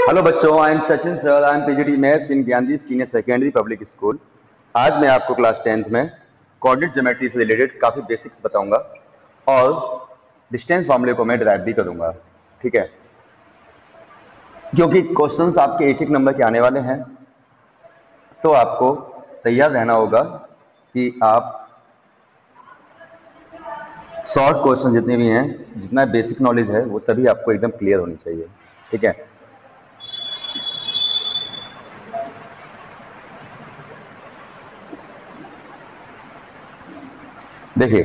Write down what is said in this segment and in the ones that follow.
Hello बच्चों, I am Sachin sir. I am PGT maths in Gyandeep senior secondary public school. आज मैं आपको class 10th में कोऑर्डिनेट ज्योमेट्री से रिलेटेड काफ़ी बेसिक्स बताऊंगा और डिस्टेंस फॉर्मूले को मैं डिराइव भी करूंगा। ठीक है, क्योंकि क्वेश्चंस आपके एक एक नंबर के आने वाले हैं, तो आपको तैयार रहना होगा कि आप शॉर्ट क्वेश्चन जितने भी हैं, जितना बेसिक नॉलेज है, वो सभी आपको एकदम क्लियर होनी चाहिए। ठीक है, देखिए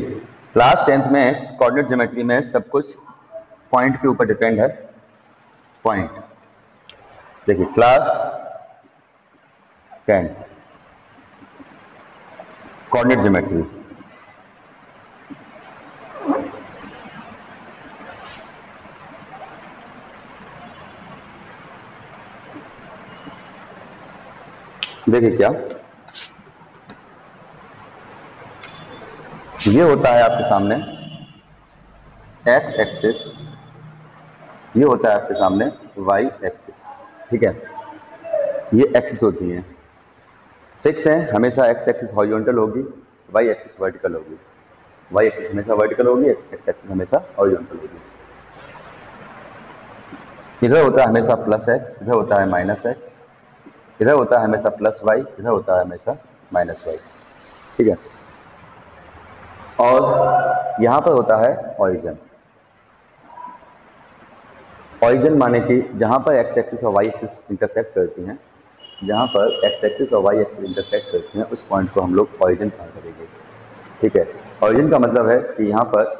क्लास 10th में कोऑर्डिनेट ज्योमेट्री में सब कुछ पॉइंट के ऊपर डिपेंड है। पॉइंट, देखिए क्लास 10 कोऑर्डिनेट ज्योमेट्री, देखिए क्या ये होता है आपके सामने एक्स एक्सिस, ये होता है आपके सामने वाई एक्सिस। ठीक है, ये एक्सिस होती हैं, फिक्स है, हमेशा एक्स एक्सिस हॉरिजॉन्टल होगी, वाई एक्सिस वर्टिकल होगी। वाई एक्सिस हमेशा वर्टिकल होगी, एक्स एक्सिस हमेशा हॉरिजॉन्टल होगी। इधर होता है हमेशा प्लस एक्स, इधर होता है माइनस एक्स, इधर होता है हमेशा प्लस वाई, इधर होता है हमेशा माइनस वाई। ठीक है, और यहाँ पर होता है ऑरिजिन। ऑरिजिन माने कि जहाँ पर एक्स एक्सिस और वाई एक्सिस इंटरसेक्ट करती हैं, जहाँ पर एक्स एक्सिस और वाई एक्सिस इंटरसेक्ट करती हैं, उस पॉइंट को हम लोग ऑरिजिन कहा करेंगे। ठीक है, ऑरिजिन का मतलब है कि यहाँ पर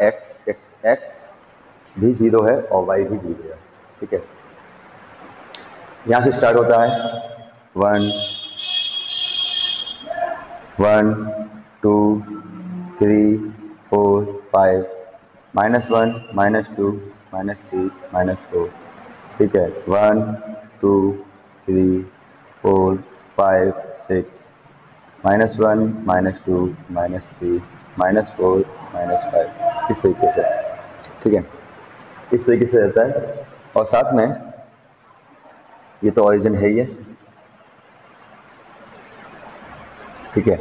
एक्स भी जीरो है और वाई भी जीरो है। ठीक है, यहाँ से स्टार्ट होता है 1 1 2 3 4 5, -1 -2 -3 -4। ठीक है, 1 2 3 4 5 6, -1 -2 -3 -4 -5, इस तरीके से। ठीक है, इस तरीके से रहता है। और साथ में ये तो ऑरिजिन है ही है। ठीक है,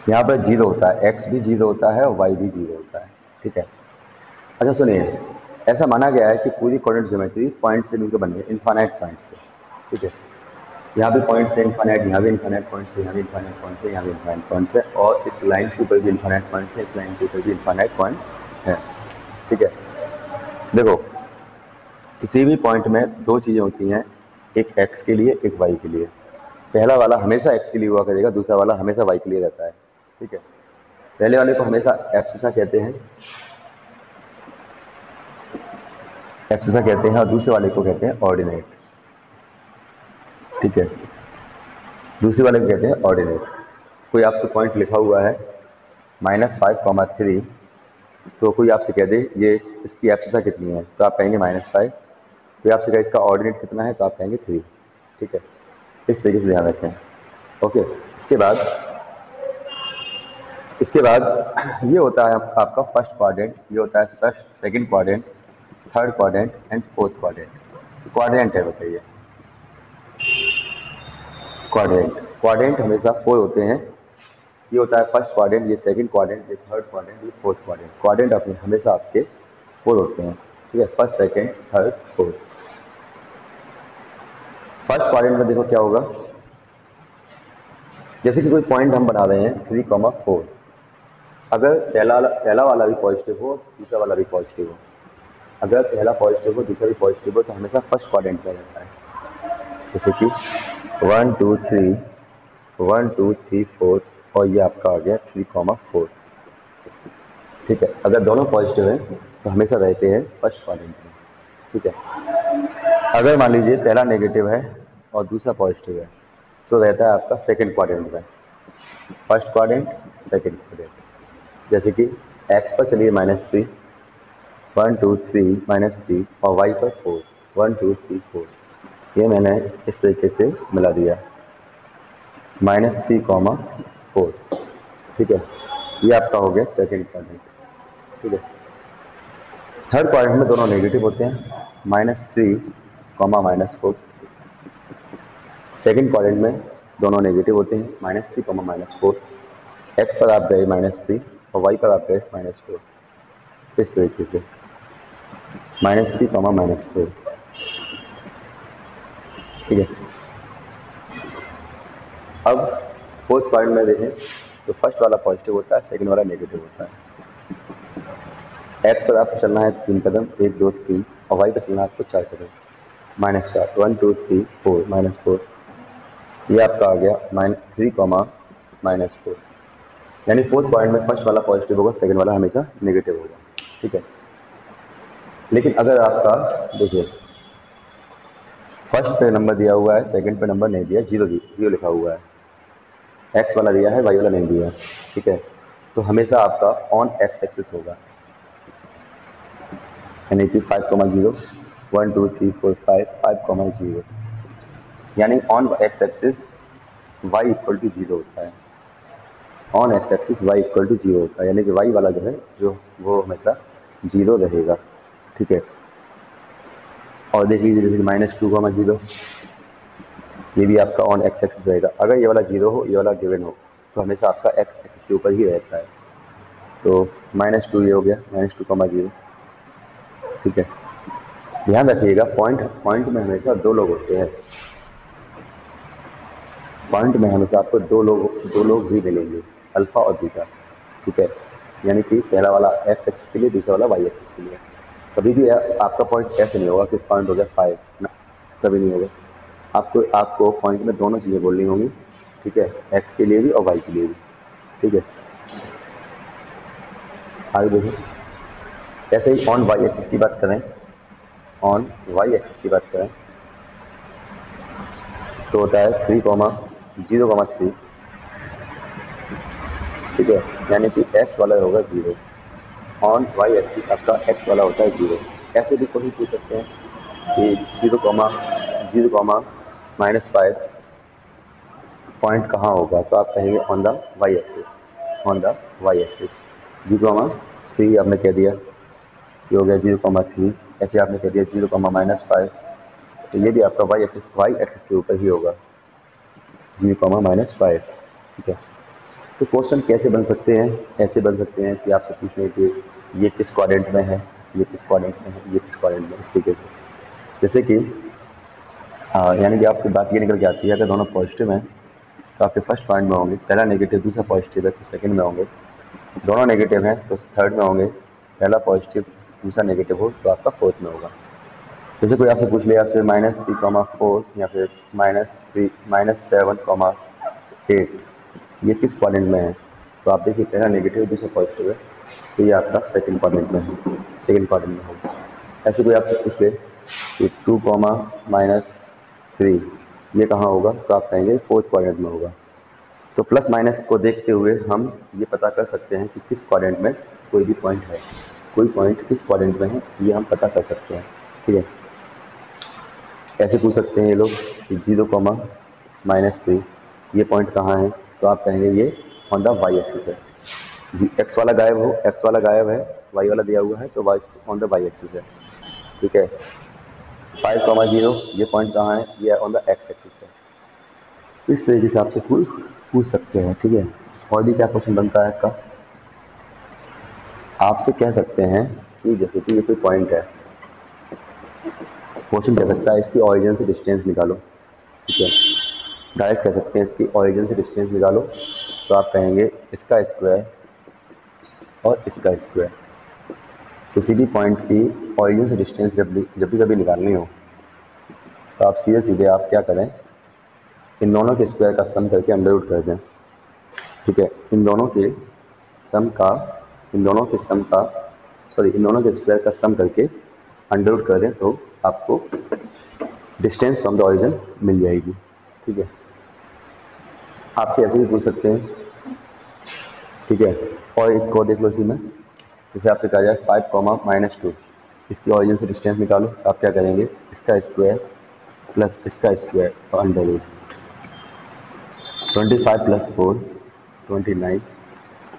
यहाँ पर जीरो होता है, एक्स भी जीरो होता है और वाई भी जीरो होता है। ठीक है, अच्छा सुनिए, ऐसा माना गया है कि पूरी कोऑर्डिनेट ज्योमेट्री पॉइंट से मिलकर बनी है, इन्फाइनाइट पॉइंट से। ठीक है, यहाँ भी पॉइंट से इन्फाइनाइट, यहाँ भी इन्फाइनाइट पॉइंट से, यहाँ भी इन्फाइनाइट पॉइंट से, यहाँ भी इन्फाइनाइट पॉइंट से, और इस लाइन के ऊपर भी इन्फाइनाइट पॉइंट है, इस लाइन के ऊपर भी इन्फाइनाइट पॉइंट्स हैं। ठीक है, देखो किसी भी पॉइंट में दो चीज़ें होती हैं, एक एक्स के लिए, एक वाई के लिए। पहला वाला हमेशा एक्स के लिए हुआ करेगा, दूसरा वाला हमेशा वाई के लिए रहता है। ठीक है, पहले वाले को हमेशा एब्सिसा कहते हैं, एब्सिसा कहते हैं, और दूसरे वाले को कहते हैं ऑर्डिनेट। ठीक है, दूसरे वाले को कहते हैं ऑर्डिनेट। कोई आपको पॉइंट लिखा हुआ है -5, 3, तो कोई आपसे कह दे ये इसकी एब्सिसा कितनी है, तो आप कहेंगे -5। कोई आपसे कहे इसका ऑर्डिनेट कितना है, तो आप कहेंगे 3। ठीक है, इस तरीके से ध्यान रखें। ओके, इसके बाद ये होता है आपका फर्स्ट क्वाड्रेंट, ये होता है second quadrant, third quadrant and fourth quadrant. Quadrant है, बताइए क्वाड्रेंट। क्वाड्रेंट हमेशा 4 होते हैं। ये होता है फर्स्ट क्वाड्रेंट, ये सेकंड क्वाड्रेंट, ये थर्ड क्वाड्रेंट, ये फोर्थ क्वाड्रेंट। क्वाड्रेंट अपने हमेशा आपके 4 होते हैं। ठीक है, first second third fourth. First quadrant में देखो क्या होगा, जैसे कि कोई पॉइंट हम बना रहे हैं 3,4, अगर पहला वाला भी पॉजिटिव हो, दूसरा वाला भी पॉजिटिव हो, अगर पहला पॉजिटिव हो दूसरा भी पॉजिटिव हो, तो हमेशा फर्स्ट क्वाड्रेंट में रहता है। जैसे कि 1 2 3, 1 2 3 4, और ये आपका आ गया 3,4। ठीक है, अगर दोनों पॉजिटिव हैं तो हमेशा रहते हैं फर्स्ट क्वाड्रेंट में। ठीक है, अगर मान लीजिए पहला नेगेटिव है और दूसरा पॉजिटिव है, तो रहता है आपका सेकंड क्वाड्रेंट में। First quadrant, second quadrant. जैसे कि एक्स पर चलिए -3, 1 2 3 -3, और वाई पर 4, 1 2 3 4। ये मैंने इस तरीके से मिला दिया, -3,4। ठीक है, ये आपका हो गया सेकंड क्वाड्रेंट। ठीक है, थर्ड क्वाड्रेंट में दोनों नेगेटिव होते हैं, -3, -4, सेकंड क्वाड्रेंट में दोनों नेगेटिव होते हैं, -3, -4। एक्स पर आप गए -3 और वाई पर आप गए -4। इस तरीके से -3, -4। ठीक है। अब फोर्थ क्वाड्रेंट में देखें तो फर्स्ट वाला पॉजिटिव होता है, सेकंड वाला नेगेटिव होता है। एक्स पर आपको चलना है 3 कदम, 1, 2, 3, और वाई पर चलना है आपको 4 कदम, -4, 1, 2, 3, 4, -4। ये आपका आ गया -3, -4। यानी फोर्थ पॉइंट में फर्स्ट वाला पॉजिटिव होगा, सेकंड वाला हमेशा नेगेटिव होगा। ठीक है। लेकिन अगर आपका देखिए फर्स्ट पे नंबर दिया हुआ है, सेकंड पे नंबर नहीं दिया, जीरो लिखा हुआ है, एक्स वाला दिया है, वाई वाला नहीं दिया। ठीक है। तो हमेशा आपका ऑन एक्स एक्सिस होगा, यानी कि 5, 0, 1, 2, 3, 4, 5, 0। यानी on x axis y equal to 0 होता है। On x axis y equal to 0 होता है, यानी कि y वाला जो है वो हमेशा 0 रहेगा। ठीक है। और देख लीजिए जैसे -2, 0, ये भी आपका ऑन एक्स एक्सिस रहेगा। अगर ये वाला 0 हो, ये वाला गिवन हो, तो हमेशा आपका एक्स एक्सिस के ऊपर ही रहता है। तो -2 ये हो गया, -2, 0। ठीक है। ध्यान रखिएगा पॉइंट में हमेशा दो लोग होते हैं। पॉइंट में हमेशा आपको दो लोग ही मिलेंगे, अल्फा और बीटा। ठीक है। यानी कि पहला वाला एक्स एक्सिस के लिए, दूसरा वाला वाई एक्सिस के लिए। कभी भी आपका पॉइंट ऐसे नहीं होगा कि पॉइंट हो गया 5 ना, कभी नहीं होगा। आपको पॉइंट में दोनों चीज़ें बोलनी होंगी। ठीक है। एक्स के लिए भी और वाई के लिए भी। ठीक है। आगे देखिए, ऐसे ही ऑन वाई एक्सिस की बात करें, ऑन वाई एक्सिस की बात करें तो होता है 3, 0, 3। ठीक है। यानी कि एक्स वाला होगा 0, ऑन वाई एक्सिस आपका एक्स वाला होता है 0। ऐसे भी कोई पूछ सकते हैं कि 0, -5 पॉइंट कहाँ होगा, तो आप कहेंगे on the y axis, on the y axis. 0, 3 आपने कह दिया, ये हो गया 0, 3। ऐसे आपने कह दिया 0, -5, तो ये भी आपका वाई एक्सिस के ऊपर ही होगा, 0, -5। ठीक है। तो क्वेश्चन कैसे बन सकते हैं? ऐसे बन सकते हैं कि आपसे पूछ लें कि ये किस क्वाड्रेंट में है, ये किस क्वाड्रेंट में है, ये किस क्वाड्रेंट में है, इस तरीके से। जैसे कि यानी कि आपकी बात ये निकल के आती है, अगर दोनों पॉजिटिव हैं तो आपके फर्स्ट पॉइंट में होंगे, पहला नेगेटिव दूसरा पॉजिटिव है तो सेकंड में होंगे। दोनों नेगेटिव हैं तो थर्ड में होंगे, पहला पॉजिटिव दूसरा नेगेटिव हो तो आपका फोर्थ में होगा। जैसे कोई आपसे पूछ ले आपसे -3, 4 या फिर -7, 8 ये किस क्वाड्रेंट में है, तो आप देखिए पहला नेगेटिव दूसरा पॉजिटिव है, तो ये आपका सेकंड क्वाड्रेंट में है, सेकंड क्वाड्रेंट में होगा। ऐसे कोई आपसे पूछ ले कि 2, -3 ये कहाँ होगा, तो आप कहेंगे फोर्थ क्वाड्रेंट में होगा। तो प्लस माइनस को देखते हुए हम ये पता कर सकते हैं कि किस क्वाड्रेंट में कोई भी पॉइंट है, कोई पॉइंट किस क्वाड्रेंट में है, ये हम पता कर सकते हैं। ठीक है। ऐसे पूछ सकते हैं ये लोग कि 0, -3 ये पॉइंट कहाँ है, तो आप कहेंगे ये ऑन द वाई एक्सिस है। जी एक्स वाला गायब है, वाई वाला दिया हुआ है, तो y on the y axis है। ठीक है। 5, 0 ये पॉइंट कहाँ है, ये ऑन द एक्स एक्सिस है। तो इस तरीके से आपसे पूछ सकते हैं। ठीक है। और भी क्या क्वेश्चन बनता है आपका, आपसे कह सकते हैं कि जैसे कि ये कोई पॉइंट है, क्वेश्चन कह सकता है इसकी ऑरिजिन से डिस्टेंस निकालो। ठीक है। डायरेक्ट कह सकते हैं इसकी ऑरिजिन से डिस्टेंस निकालो, तो आप कहेंगे इसका स्क्वायर और इसका स्क्वायर। किसी भी पॉइंट की ऑरिजिन से डिस्टेंस जब भी कभी निकालनी हो, तो आप सीधे आप क्या करें, इन दोनों के स्क्वायर का सम करके अंडर रूट कर दें। ठीक है। इन दोनों के स्क्वायर का सम करके अंडर रूट कर दें, तो आपको डिस्टेंस फ्रॉम द ऑरिजिन मिल जाएगी। ठीक है। आपसे ऐसे भी पूछ सकते हैं। ठीक है। और एक को देख लो इसी में, जैसे आपसे कहा जाए 5, -2 इसकी ऑरिजिन से डिस्टेंस निकालो, तो आप क्या करेंगे, इसका स्क्वायर प्लस इसका स्क्वायर और अंडर रूट। 25 + 4 29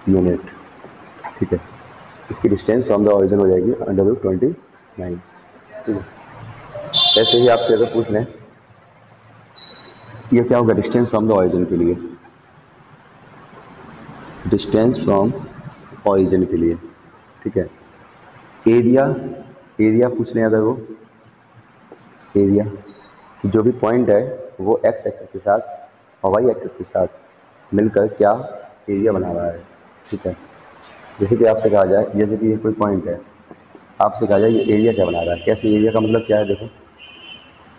यूनिट। ठीक है। इसकी डिस्टेंस फ्रॉम द ऑरिजिन हो जाएगी अंडर रूट 29। ठीक है। ऐसे ही आपसे अगर पूछ लें ये क्या होगा, डिस्टेंस फ्रॉम द ऑरिजिन के लिए, डिस्टेंस फ्रॉम ऑरिजिन के लिए, ठीक है। एरिया, एरिया पूछ लें अगर वो, एरिया कि जो भी पॉइंट है वो एक्स एक्सिस के साथ और वाई एक्सिस के साथ मिलकर क्या एरिया बना रहा है, ठीक है। जैसे कि आपसे कहा जाए, जैसे कि ये कोई पॉइंट है, आपसे कहा जाए ये एरिया क्या बना रहा है, कैसे, एरिया का मतलब क्या है, देखो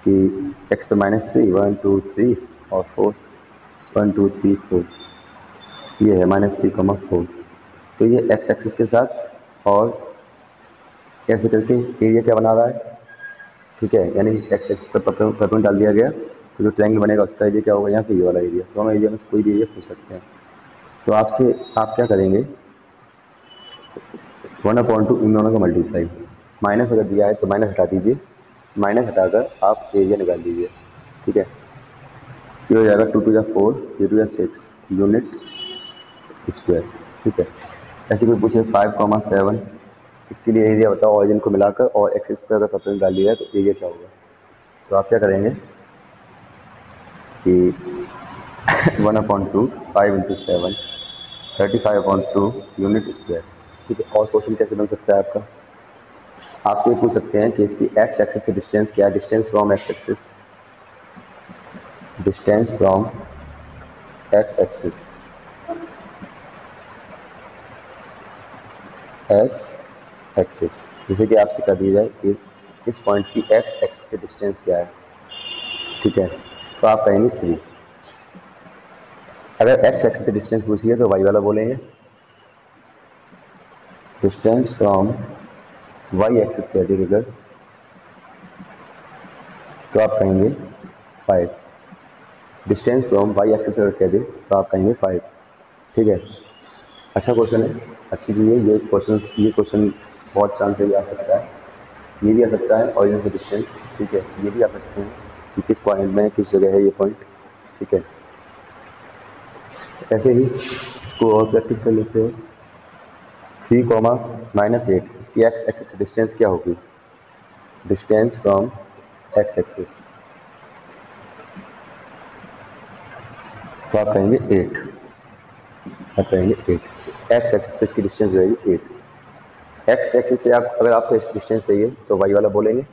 कि एक्स पे -3, 1 2 3 और 4, 1 2 3 4, ये है -3, 4, तो ये एक्स एक्सिस के साथ और कैसे करके एरिया क्या बना रहा है, ठीक है। यानी एक्स एक्सिस पर परपेंडिकुलर डाल दिया गया, तो जो ट्रायंगल बनेगा उसका एरिया क्या होगा, यहाँ पे ये वाला एरिया, तो हम एरिया में से कोई भी एरिया पूछ सकते हैं। तो आपसे आप क्या करेंगे, 1/2 इन दोनों का मल्टीप्लाई, माइनस अगर दिया है तो माइनस हटा दीजिए, माइनस हटाकर आप एरिया निकाल दीजिए, ठीक है। ये हो जाएगा 2 2 4, 3 2 6 यूनिट स्क्वायर, ठीक है। ऐसे कोई पूछे 5,7, इसके लिए एरिया बताओ ऑरिजिन को मिलाकर, और एक्स स्क्वायर अगर परपेंडिकुलर डाल दिया है तो एरिया क्या होगा। तो आप क्या करेंगे कि 1/2 5 × 7 35/2 यूनिट स्क्वायर, ठीक है। और क्वेश्चन कैसे बन सकता है आपका, आपसे ये पूछ सकते हैं कि इसकी एक्स एक्सिस से डिस्टेंस क्या है, distance from x axis, distance from x axis, x axis, जैसे कि आपसे कह दिया जाए कि इस पॉइंट की एक्स एक्सिस से डिस्टेंस क्या है, ठीक है। तो आप कहेंगे 3। अगर एक्स एक्सिस से डिस्टेंस पूछिए तो वाई वाला बोलेंगे, डिस्टेंस फ्रॉम वाई एक्सिस कह दीजिए अगर, तो आप कहेंगे 5। डिस्टेंस फ्रॉम वाई एक्सिस अगर कह दे तो आप कहेंगे 5, ठीक है। अच्छा क्वेश्चन है, अच्छी चीज़ है ये क्वेश्चन बहुत चांस से भी आ सकता है, ये भी आ सकता है ऑरिजिन से डिस्टेंस, ठीक है। ये भी आ सकते हैं कि किस पॉइंट में किस जगह है ये पॉइंट, ठीक है। ऐसे ही इसको और प्रैक्टिस कर लेते हैं। 3, -8, इसकी एक्स एक्सिस से डिस्टेंस क्या होगी, डिस्टेंस फ्रॉम एक्स एक्सिस, तो आप कहेंगे 8, आप कहेंगे 8, एक्स एक्सिस से इसकी डिस्टेंस जो है 8। एक्स एक्सिस से आप अगर आपको डिस्टेंस चाहिए तो वाई वाला बोलेंगे,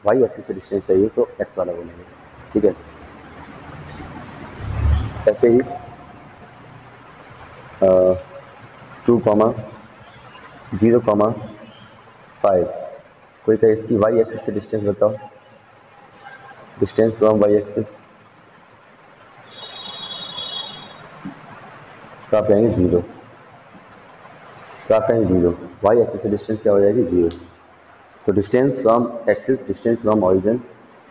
वाई एक्सिस से डिस्टेंस चाहिए तो एक्स वाला बोलेंगे, ठीक है। ऐसे ही 2, 0, 5, कोई कहे इसकी वाई एक्सिस से डिस्टेंस बताओ, डिस्टेंस फ्रॉम वाई एक्सिस, तो आप कहेंगे 0, तो आप कहेंगे 0, वाई एक्सिस से डिस्टेंस क्या हो जाएगी 0। तो distance from axis, distance from origin,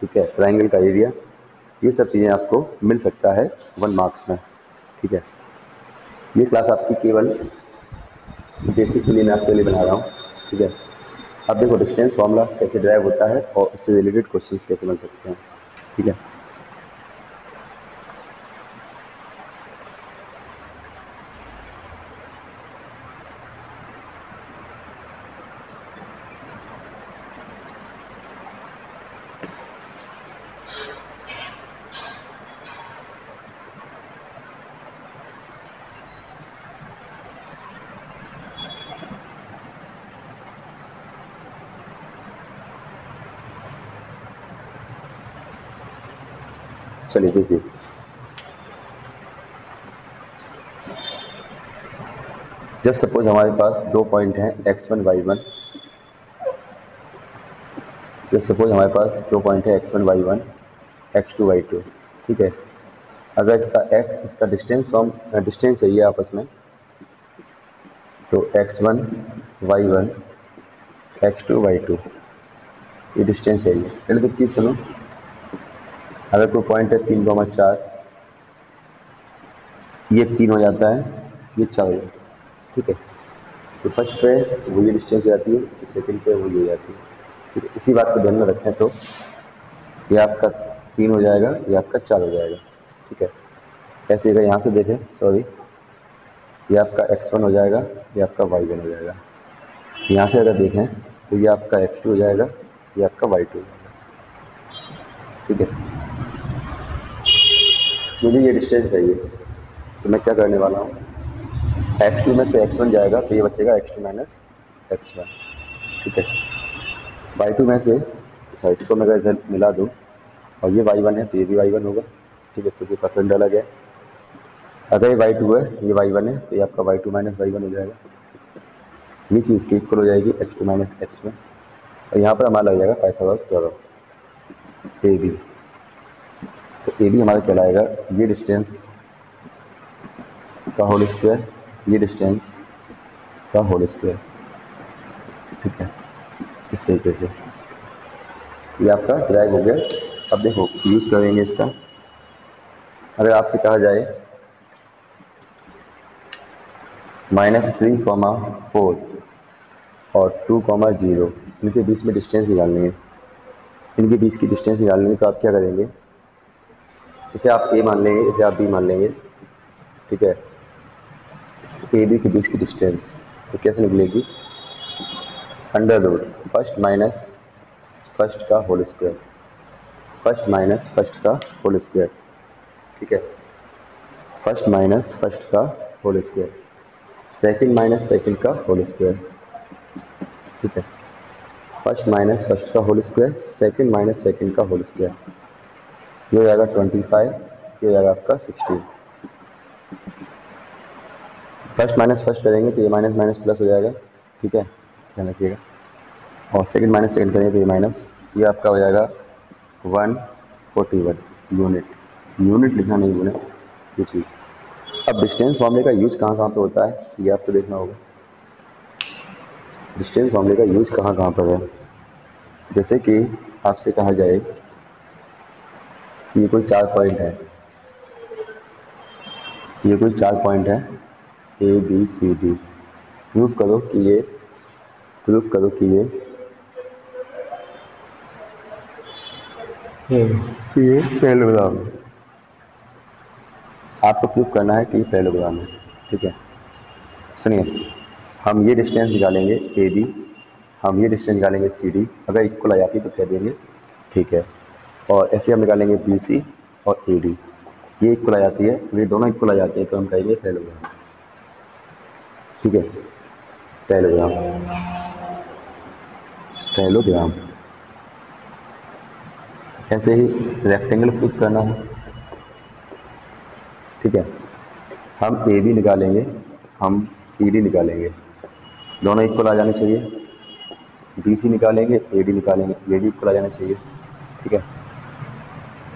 ठीक है, ट्रायंगल का एरिया, ये सब चीज़ें आपको मिल सकता है 1 मार्क्स में, ठीक है। ये क्लास आपकी केवल बेसिक के लिए मैं आपके लिए बना रहा हूँ, ठीक है। अब देखो डिस्टेंस फॉर्मूला कैसे ड्राइव होता है और उससे रिलेटेड क्वेश्चंस कैसे बन सकते हैं, ठीक है। चलिए देखिए, जस्ट सपोज हमारे पास 2 पॉइंट हैं x1 y1, जस्ट सपोज हमारे पास 2 पॉइंट है x1 y1, x2 y2, ठीक है। अगर इसका डिस्टेंस फ्रॉम डिस्टेंस चाहिए आपस में, तो x1 y1 x2 y2 ये डिस्टेंस चाहिए। पहले तो चीज़ सुनो, अगर कोई पॉइंट है 3,4, ये 3 हो जाता है, ये 4 हो जाता है, ठीक है। तो फर्स्ट पे वो ये डिस्टेंस हो जाती है, तो सेकंड पे वो ये हो जाती है, ठीक है। इसी बात को ध्यान में रखें तो ये आपका 3 हो जाएगा, ये आपका 4 हो जाएगा, ठीक है। ऐसे अगर यहाँ से देखें, सॉरी, ये आपका x1 हो जाएगा, ये आपका y1 हो जाएगा। यहाँ से अगर देखें तो ये आपका x2 हो जाएगा, ये आपका y2 हो जाएगा, ठीक है। मुझे ये डिस्टेंस चाहिए, तो मैं क्या करने वाला हूँ, x2 में से x1 जाएगा तो ये बचेगा x2 माइनस x1, ठीक है। y2 में से इसको मैं अगर इधर मिला दूँ और ये y1 है तो ये भी y1 होगा, ठीक है, क्योंकि परपेंडिकुलर अलग है। अगर ये y2 है ये y1 है तो ये आपका y2 माइनस y1 हो जाएगा, ये चीज़ की इक्वल हो जाएगी x2 माइनस x1, और यहाँ पर हमारा लग जाएगा पाइथागोरस थ्योरम ए बी। तो ए बी हमारा कहलाएगा ये डिस्टेंस का होल स्क्वायर, ये डिस्टेंस का होल स्क्वायर, ठीक है। इस तरीके से ये आपका ड्राइव हो गया। अब देखो यूज़ करेंगे इसका, अगर आपसे कहा जाए -3,4 और 2,0 इनके बीच में डिस्टेंस निकालनी है, इनके बीच की डिस्टेंस निकालनी है, तो आप क्या करेंगे, इसे आप ए मान लेंगे, इसे आप बी मान लेंगे, ठीक है। ए बी के बीच की डिस्टेंस तो कैसे निकलेगी, under root first minus first का whole square, first minus first का होल स्क्वायर, ठीक है। फर्स्ट माइनस फर्स्ट का whole square, second minus second का होल स्क्वायर, ठीक है। फर्स्ट माइनस फर्स्ट का whole square, second minus second का होल स्क्वायर, ये हो जाएगा 25, ये हो जाएगा आपका 16। फर्स्ट माइनस फर्स्ट करेंगे तो ये माइनस माइनस प्लस हो जाएगा, ठीक है, ध्यान रखिएगा। और सेकंड माइनस सेकंड करेंगे तो ये माइनस, ये आपका हो जाएगा 141 यूनिट, यूनिट लिखना नहीं भूलें ये चीज़। अब डिस्टेंस फॉर्मूले का यूज कहाँ कहाँ पे होता है ये आपको देखना होगा। डिस्टेंस फॉर्मूले का यूज कहाँ कहाँ पर है, जैसे कि आपसे कहा जाए कि ये कोई 4 पॉइंट है, ये कोई 4 पॉइंट है A B C D, proof करो कि ये पैरेललोग्राम है। आपको प्रूफ करना है कि ये पैरेललोग्राम है, ठीक है। सुनिए, हम ये डिस्टेंस निकालेंगे ए बी, हम ये डिस्टेंस निकालेंगे सी डी, अगर इक्वल आ जाती है तो कह देंगे ठीक है। और ऐसे हम निकालेंगे बी सी और ए डी, ये इक्वल आ जाती है, ये दोनों इक्वल आ जाते हैं तो हम कहेंगे पैरेललोग्राम, ठीक है। Parallelogram, parallelogram. ऐसे ही रेक्टेंगल प्रूफ करना है, ठीक है। हम ए बी निकालेंगे, हम सी डी निकालेंगे, दोनों इक्वल आ जाने चाहिए। बी सी निकालेंगे, ए डी निकालेंगे, ये भी इक्वल आ जाना चाहिए, ठीक है।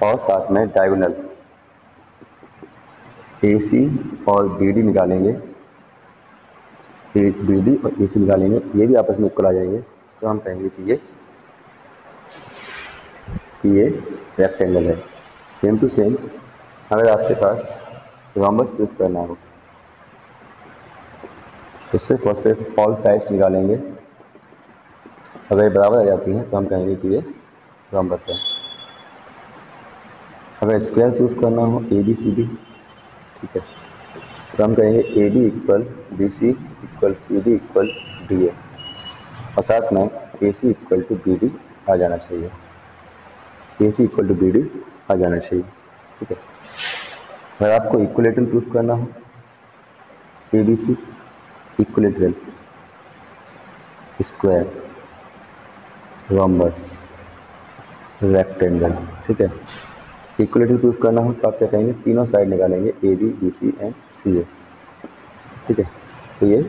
और साथ में डायगोनल ए सी और बी डी निकालेंगे, बी डी और ए सी निकालेंगे, ये भी आपस में इक्वल आ जाएंगे, तो हम कहेंगे कि ये रेक्टेंगल है। सेम टू सेम अगर आपके पास रोम्बस प्रूफ करना हो तो सिर्फ और सिर्फ ऑल साइड्स निकालेंगे, अगर ये बराबर आ जाती हैं तो हम कहेंगे कि ये रोम्बस है। अगर स्क्वायर प्रूफ करना हो ए बी सी डी, ठीक है, तो हम कहेंगे A B equal B C equal C D equal D A, और साथ में A C equal to B D आ जाना चाहिए, A C equal to B D आ जाना चाहिए, ठीक है। अगर आपको इक्वलेटरल प्रूफ करना हो A B C equilateral square rhombus rectangle, ठीक है, इक्वलिटी प्रूफ करना हो तो आप क्या कहेंगे, तीनों साइड निकालेंगे A B B C and C A, ठीक है। तो ये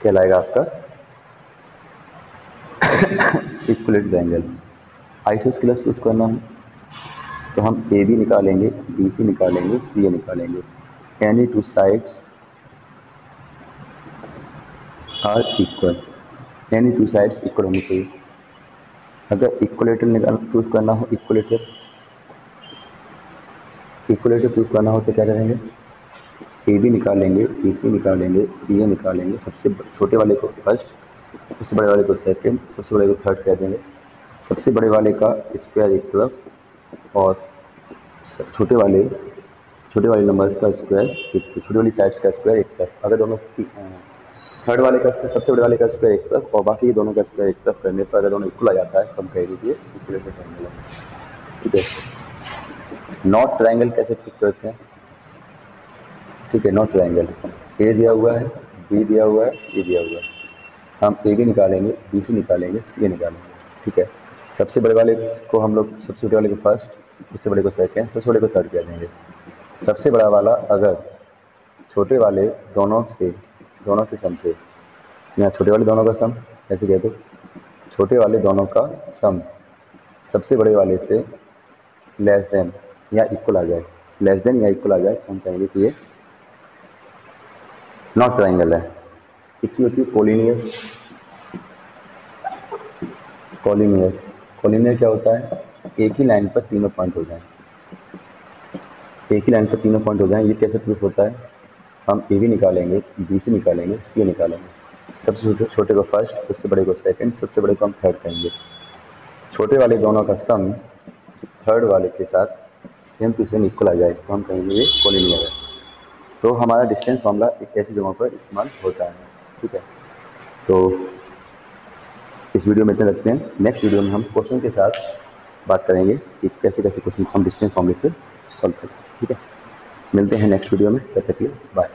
कहलाएगा आपका इक्वलेट एंगल। आइसोस्केलस प्रूफ करना हो तो हम ए बी निकालेंगे, बी सी निकालेंगे, सी ए निकालेंगे, any two sides are equal, any two sides equal होनी चाहिए। अगर इक्वलेटर प्रूफ करना हो, इक्वलेटर प्रूफ करना हो तो क्या करेंगे, ए बी निकालेंगे, बी सी निकालेंगे, सी ए निकालेंगे, सबसे छोटे वाले को फर्स्ट, सबसे बड़े वाले को सेकंड, सबसे बड़े को थर्ड कह देंगे, सबसे बड़े वाले का स्क्वायर एक तरफ और छोटे वाले नंबर्स का स्क्वायर, छोटी वाली साइड्स का स्क्वायर एक तरफ। अगर दोनों थर्ड वाले का सबसे बड़े वाले का स्क्वायर एक तरफ और बाकी दोनों का स्क्वायर एक तरफ करने पर अगर दोनों इक्वल आ जाता है तो हम कह दीजिए इक्वलेटर ट्रायंगल है, ठीक है। नॉट ट्रायंगल कैसे प्रूव करते हैं? ठीक है, नॉट ट्रायंगल ए दिया हुआ है, बी दिया हुआ है, सी दिया हुआ है। हम ए बी निकालेंगे, बी सी निकालेंगे, सी निकालेंगे। ठीक है, सबसे बड़े वाले को हम लोग, सबसे छोटे वाले को फर्स्ट, उससे बड़े को सेकेंड, सबसे बड़े को थर्ड कह देंगे। सबसे बड़ा वाला अगर छोटे वाले दोनों के सम से, यहाँ छोटे वाले दोनों का सम ऐसे कह दो, छोटे वाले दोनों का सम सबसे बड़े वाले से लेस देन या इक्वल आ जाए, लेस देन या इक्वल आ जाए, तो हम कहेंगे कि ये नॉट ट्रायंगल है। इसकी होती है कोलिनियर। कोलिनियर कोलिनियर क्या होता है? एक ही लाइन पर तीनों पॉइंट हो जाए, एक ही लाइन पर तीनों पॉइंट हो जाए। ये कैसे प्रूफ होता है? हम ए बी निकालेंगे, बी सी निकालेंगे, सी निकालेंगे। सबसे छोटे को फर्स्ट, उससे बड़े को सेकंड, सबसे बड़े को हम थर्ड कहेंगे। छोटे वाले दोनों का सम थर्ड वाले के साथ सेम टू सेम इक्वल आ जाए, तो हम कहेंगे ये कोलिनियर है। तो हमारा डिस्टेंस फॉर्मूला एक ऐसी जगहों पर इस्तेमाल होता है। ठीक है, तो इस वीडियो में इतने रखते हैं। नेक्स्ट वीडियो में हम क्वेश्चन के साथ बात करेंगे कि कैसे कैसे क्वेश्चन हम डिस्टेंस फॉर्मूले से सॉल्व करें। ठीक है, मिलते हैं नेक्स्ट वीडियो में, तब तक के लिए बाय।